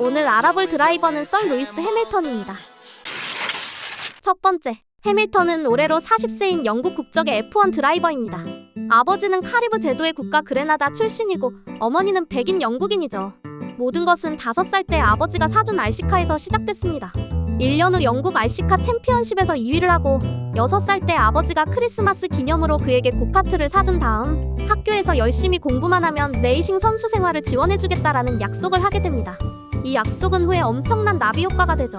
오늘 알아볼 드라이버는 썰 루이스 해밀턴입니다. 첫 번째, 해밀턴은 올해로 40세인 영국 국적의 F1 드라이버입니다. 아버지는 카리브 제도의 국가 그레나다 출신이고 어머니는 백인 영국인이죠. 모든 것은 5살 때 아버지가 사준 RC카에서 시작됐습니다. 1년 후 영국 RC카 챔피언십에서 2위를 하고 6살 때 아버지가 크리스마스 기념으로 그에게 고카트를 사준 다음 학교에서 열심히 공부만 하면 레이싱 선수 생활을 지원해주겠다라는 약속을 하게 됩니다. 이 약속은 후에 엄청난 나비 효과가 되죠.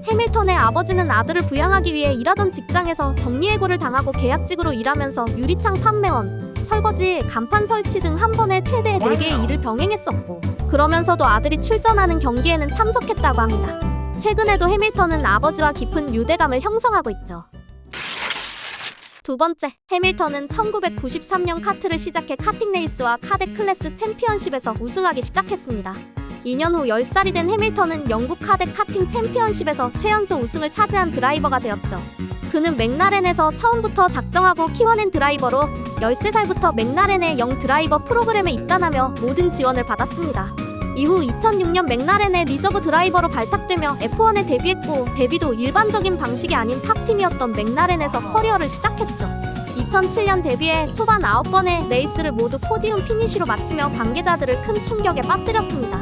해밀턴의 아버지는 아들을 부양하기 위해 일하던 직장에서 정리해고를 당하고 계약직으로 일하면서 유리창 판매원, 설거지, 간판 설치 등 한 번에 최대 4개의 일을 병행했었고 그러면서도 아들이 출전하는 경기에는 참석했다고 합니다. 최근에도 해밀턴은 아버지와 깊은 유대감을 형성하고 있죠. 두 번째, 해밀턴은 1993년 카트를 시작해 카팅 레이스와 카뎃 클래스 챔피언십에서 우승하기 시작했습니다. 2년 후 10살이 된 해밀턴은 영국 카뎃 카팅 챔피언십에서 최연소 우승을 차지한 드라이버가 되었죠. 그는 맥라렌에서 처음부터 작정하고 키워낸 드라이버로 13살부터 맥라렌의 영 드라이버 프로그램에 입단하며 모든 지원을 받았습니다. 이후 2006년 맥라렌의 리저브 드라이버로 발탁되며 F1에 데뷔했고 데뷔도 일반적인 방식이 아닌 탑팀이었던 맥라렌에서 커리어를 시작했죠. 2007년 데뷔해 초반 9번의 레이스를 모두 포디움 피니쉬로 마치며 관계자들을 큰 충격에 빠뜨렸습니다.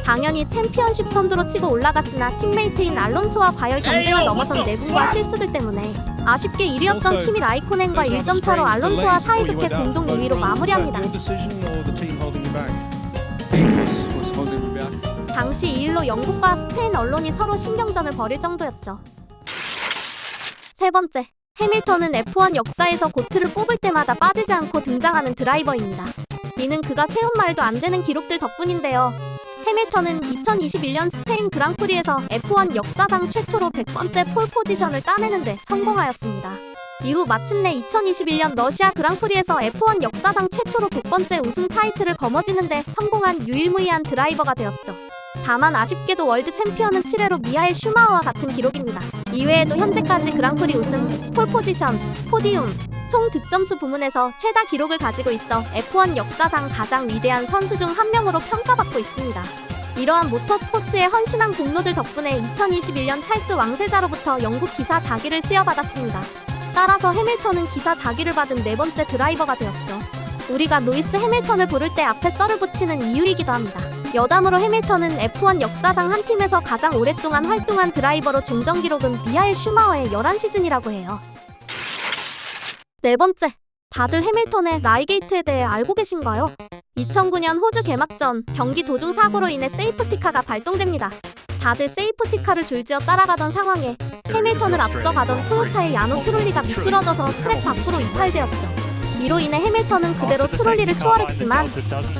당연히 챔피언십 선두로 치고 올라갔으나 팀메이트인 알론소와 과열 경쟁을 넘어선 내분과 실수들 때문에 아쉽게 1위였던 키미 라이코넨과 1점 차로 알론소와 사이좋게 공동 2위로 마무리합니다. 당시 이 일로 영국과 스페인 언론이 서로 신경전을 벌일 정도였죠. 세 번째, 해밀턴은 F1 역사에서 고트를 뽑을 때마다 빠지지 않고 등장하는 드라이버입니다. 이는 그가 세운 말도 안 되는 기록들 덕분인데요. 해밀턴은 2021년 스페인 그랑프리에서 F1 역사상 최초로 100번째 폴 포지션을 따내는데 성공하였습니다. 이후 마침내 2021년 러시아 그랑프리에서 F1 역사상 최초로 100번째 우승 타이틀을 거머쥐는데 성공한 유일무이한 드라이버가 되었죠. 다만 아쉽게도 월드 챔피언은 7회로 미하엘 슈마허와 같은 기록입니다. 이외에도 현재까지 그랑프리 우승, 폴 포지션, 포디움, 총 득점수 부문에서 최다 기록을 가지고 있어 F1 역사상 가장 위대한 선수 중 한 명으로 평가받고 있습니다. 이러한 모터스포츠의 헌신한 공로들 덕분에 2021년 찰스 왕세자로부터 영국 기사 자기를 수여받았습니다. 따라서 해밀턴은 기사 자기를 받은 4번째 드라이버가 되었죠. 우리가 루이스 해밀턴을 부를 때 앞에 썰을 붙이는 이유이기도 합니다. 여담으로 해밀턴은 F1 역사상 한 팀에서 가장 오랫동안 활동한 드라이버로 종전 기록은 미하엘 슈마허의 11시즌이라고 해요. 네 번째, 다들 해밀턴의 라이게이트에 대해 알고 계신가요? 2009년 호주 개막전 경기 도중 사고로 인해 세이프티카가 발동됩니다. 다들 세이프티카를 줄지어 따라가던 상황에 해밀턴을 앞서가던 토요타의 야노 트롤리가 미끄러져서 트랙 밖으로 이탈되었죠. 이로 인해 해밀턴은 그대로 트롤리를 추월했지만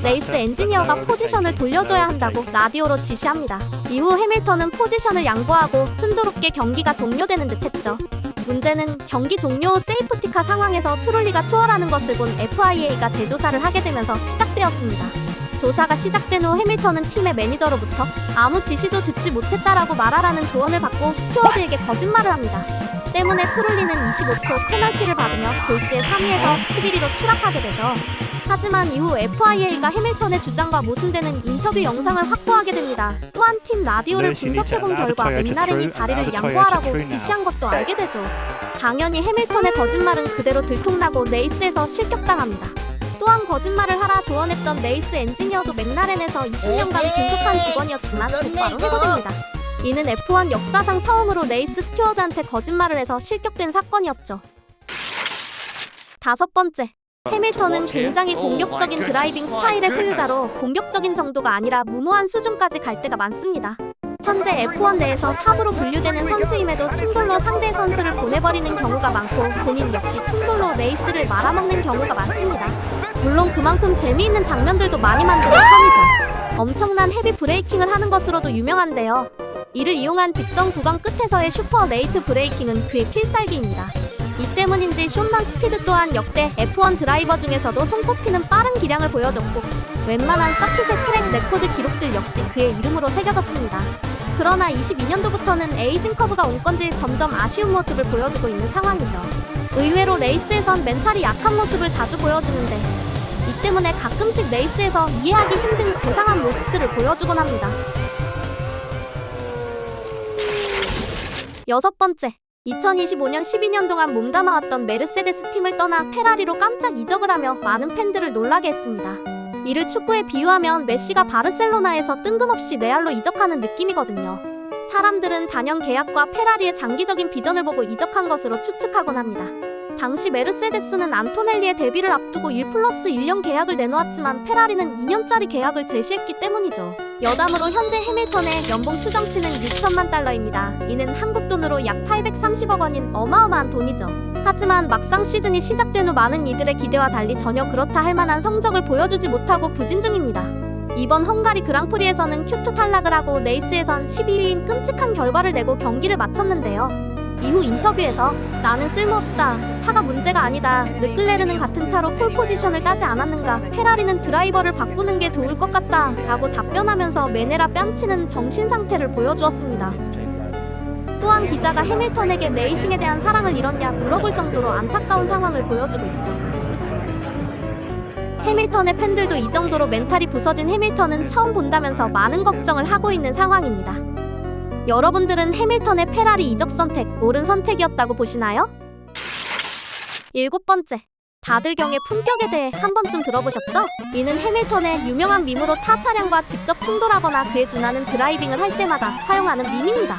레이스 엔지니어가 포지션을 돌려줘야 한다고 라디오로 지시합니다. 이후 해밀턴은 포지션을 양보하고 순조롭게 경기가 종료되는 듯했죠. 문제는 경기 종료 후 세이프티카 상황에서 트롤리가 추월하는 것을 본 FIA가 재조사를 하게 되면서 시작되었습니다. 조사가 시작된 후 해밀턴은 팀의 매니저로부터 아무 지시도 듣지 못했다라고 말하라는 조언을 받고 스튜어드에게 거짓말을 합니다. 때문에 트롤리는 25초 페널티를 받으며 졸지에 3위에서 11위로 추락하게 되죠. 하지만 이후 FIA가 해밀턴의 주장과 모순되는 인터뷰 영상을 확보하게 됩니다. 또한 팀 라디오를 분석해본 결과 맥라렌이 자리를 양보하라고 지시한 것도 알게 되죠. 당연히 해밀턴의 거짓말은 그대로 들통나고 레이스에서 실격당합니다. 또한 거짓말을 하라 조언했던 레이스 엔지니어도 맥라렌에서 20년간 근속한 직원이었지만 곧바로 해고됩니다. 이는 F1 역사상 처음으로 레이스 스튜어드한테 거짓말을 해서 실격된 사건이었죠. 다섯 번째, 해밀턴은 굉장히 공격적인 드라이빙 스타일의 소유자로 공격적인 정도가 아니라 무모한 수준까지 갈 때가 많습니다. 현재 F1 내에서 탑으로 분류되는 선수임에도 충돌로 상대 선수를 보내버리는 경우가 많고 본인 역시 충돌로 레이스를 말아먹는 경우가 많습니다. 물론 그만큼 재미있는 장면들도 많이 만드는 편이죠. 엄청난 헤비 브레이킹을 하는 것으로도 유명한데요. 이를 이용한 직선 구간 끝에서의 슈퍼 레이트 브레이킹은 그의 필살기입니다. 이 때문인지 숏런 스피드 또한 역대 F1 드라이버 중에서도 손꼽히는 빠른 기량을 보여줬고 웬만한 서킷의 트랙 레코드 기록들 역시 그의 이름으로 새겨졌습니다. 그러나 22년도부터는 에이징 커브가 온 건지 점점 아쉬운 모습을 보여주고 있는 상황이죠. 의외로 레이스에선 멘탈이 약한 모습을 자주 보여주는데 이 때문에 가끔씩 레이스에서 이해하기 힘든 괴상한 모습들을 보여주곤 합니다. 여섯 번째, 2025년 12년 동안 몸담아왔던 메르세데스 팀을 떠나 페라리로 깜짝 이적을 하며 많은 팬들을 놀라게 했습니다. 이를 축구에 비유하면 메시가 바르셀로나에서 뜬금없이 레알로 이적하는 느낌이거든요. 사람들은 단연 계약과 페라리의 장기적인 비전을 보고 이적한 것으로 추측하곤 합니다. 당시 메르세데스는 안토넬리의 데뷔를 앞두고 1+1년 계약을 내놓았지만 페라리는 2년짜리 계약을 제시했기 때문이죠. 여담으로 현재 해밀턴의 연봉 추정치는 6천만 달러입니다. 이는 한국 돈으로 약 830억 원인 어마어마한 돈이죠. 하지만 막상 시즌이 시작된 후 많은 이들의 기대와 달리 전혀 그렇다 할 만한 성적을 보여주지 못하고 부진 중입니다. 이번 헝가리 그랑프리에서는 Q2 탈락을 하고 레이스에선 12위인 끔찍한 결과를 내고 경기를 마쳤는데요. 이후 인터뷰에서 나는 쓸모없다, 차가 문제가 아니다, 르클레르는 같은 차로 폴 포지션을 따지 않았는가, 페라리는 드라이버를 바꾸는 게 좋을 것 같다 라고 답변하면서 매네라 뺨치는 정신 상태를 보여주었습니다. 또한 기자가 해밀턴에게 레이싱에 대한 사랑을 잃었냐 물어볼 정도로 안타까운 상황을 보여주고 있죠. 해밀턴의 팬들도 이 정도로 멘탈이 부서진 해밀턴은 처음 본다면서 많은 걱정을 하고 있는 상황입니다. 여러분들은 해밀턴의 페라리 이적 선택 옳은 선택이었다고 보시나요? 일곱 번째, 다들 경의 품격에 대해 한 번쯤 들어보셨죠? 이는 해밀턴의 유명한 밈으로 타 차량과 직접 충돌하거나 그에 준하는 드라이빙을 할 때마다 사용하는 밈입니다.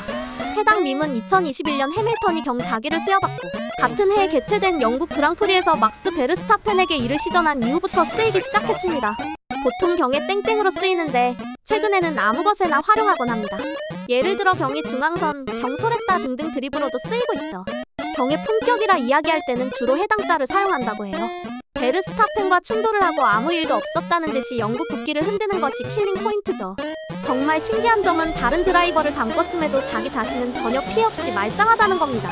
해당 밈은 2021년 해밀턴이 경자기를 수여받고 같은 해에 개최된 영국 그랑프리에서 막스 베르스타펜에게 이를 시전한 이후부터 쓰이기 시작했습니다. 보통 경의 땡땡으로 쓰이는데 최근에는 아무 것에나 활용하곤 합니다. 예를 들어 경이 중앙선, 경 소랬다 등등 드립으로도 쓰이고 있죠. 경의 품격이라 이야기할 때는 주로 해당 자를 사용한다고 해요. 베르스타펜과 충돌을 하고 아무 일도 없었다는 듯이 영국 국기를 흔드는 것이 킬링 포인트죠. 정말 신기한 점은 다른 드라이버를 담궜음에도 자기 자신은 전혀 피해 없이 말짱하다는 겁니다.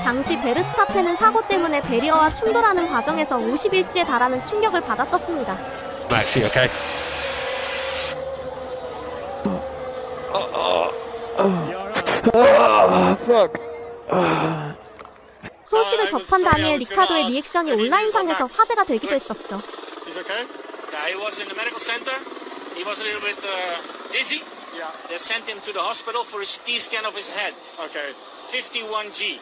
당시 베르스타펜은 사고 때문에 베리어와 충돌하는 과정에서 50일치에 달하는 충격을 받았었습니다. Maxi, okay? Fuck. 소식을 접한 다니엘 리카도의 리액션이 온라인상에서 화제가 되기도 했었죠. He's okay? Yeah, he was in the medical center. He was a little bit dizzy. Yeah. They sent him to the hospital for a CT scan of his head. Okay. 51G.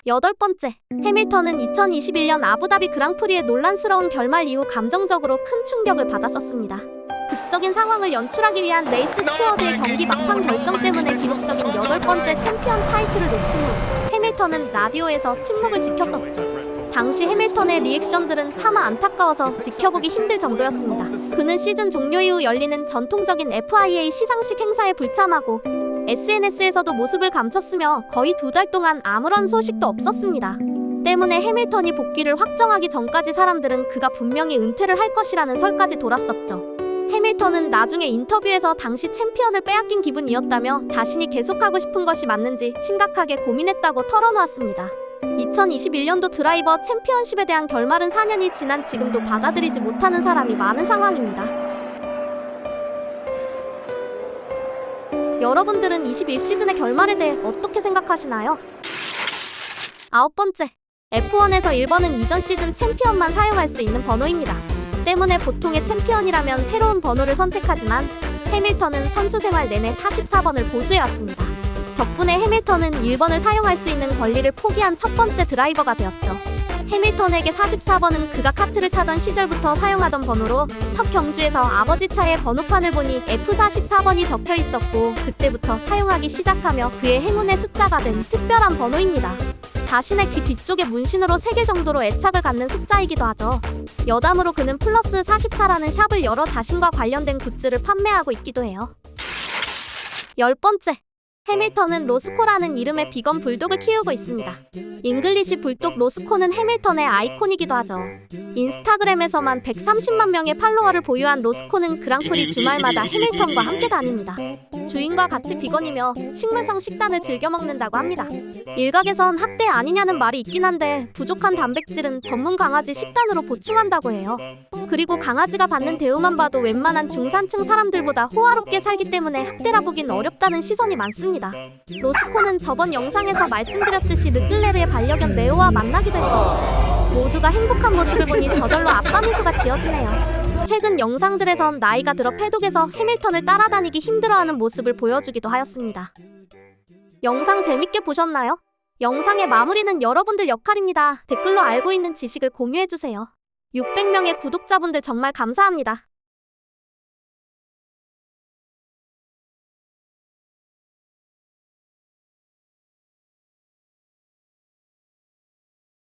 여덟 번째, 해밀턴은 2021년 아부다비 그랑프리의 논란스러운 결말 이후 감정적으로 큰 충격을 받았었습니다. 극적인 상황을 연출하기 위한 레이스 스튜어드의 경기 막판 결정 때문에 기록적인 여덟 번째 챔피언 타이틀을 놓친 후 해밀턴은 라디오에서 침묵을 지켰었죠. 당시 해밀턴의 리액션들은 차마 안타까워서 지켜보기 힘들 정도였습니다. 그는 시즌 종료 이후 열리는 전통적인 FIA 시상식 행사에 불참하고 SNS에서도 모습을 감췄으며 거의 2달 동안 아무런 소식도 없었습니다. 때문에 해밀턴이 복귀를 확정하기 전까지 사람들은 그가 분명히 은퇴를 할 것이라는 설까지 돌았었죠. 해밀턴은 나중에 인터뷰에서 당시 챔피언을 빼앗긴 기분이었다며 자신이 계속하고 싶은 것이 맞는지 심각하게 고민했다고 털어놓았습니다. 2021년도 드라이버 챔피언십에 대한 결말은 4년이 지난 지금도 받아들이지 못하는 사람이 많은 상황입니다. 여러분들은 21시즌의 결말에 대해 어떻게 생각하시나요? 아홉 번째, F1에서 1번은 이전 시즌 챔피언만 사용할 수 있는 번호입니다. 때문에 보통의 챔피언이라면 새로운 번호를 선택하지만 해밀턴은 선수 생활 내내 44번을 보수해왔습니다. 덕분에 해밀턴은 1번을 사용할 수 있는 권리를 포기한 첫 번째 드라이버가 되었죠. 해밀턴에게 44번은 그가 카트를 타던 시절부터 사용하던 번호로 첫 경주에서 아버지 차의 번호판을 보니 F44번이 적혀 있었고 그때부터 사용하기 시작하며 그의 행운의 숫자가 된 특별한 번호입니다. 자신의 귀 뒤쪽에 문신으로 새길 정도로 애착을 갖는 숫자이기도 하죠. 여담으로 그는 플러스 44라는 샵을 열어 자신과 관련된 굿즈를 판매하고 있기도 해요. 열 번째, 해밀턴은 로스코라는 이름의 비건 불독을 키우고 있습니다. 잉글리시 불독 로스코는 해밀턴의 아이콘이기도 하죠. 인스타그램에서만 130만 명의 팔로워를 보유한 로스코는 그랑프리 주말마다 해밀턴과 함께 다닙니다. 주인과 같이 비건이며 식물성 식단을 즐겨 먹는다고 합니다. 일각에선 학대 아니냐는 말이 있긴 한데 부족한 단백질은 전문 강아지 식단으로 보충한다고 해요. 그리고 강아지가 받는 대우만 봐도 웬만한 중산층 사람들보다 호화롭게 살기 때문에 학대라 보긴 어렵다는 시선이 많습니다. 로스코는 저번 영상에서 말씀드렸듯이 르클레르의 반려견 네오와 만나기도 했었죠. 모두가 행복한 모습을 보니 저절로 아빠 미소가 지어지네요. 최근 영상들에선 나이가 들어 패독에서 해밀턴을 따라다니기 힘들어하는 모습을 보여주기도 하였습니다. 영상 재밌게 보셨나요? 영상의 마무리는 여러분들 역할입니다. 댓글로 알고 있는 지식을 공유해주세요. 600명의 구독자분들 정말 감사합니다.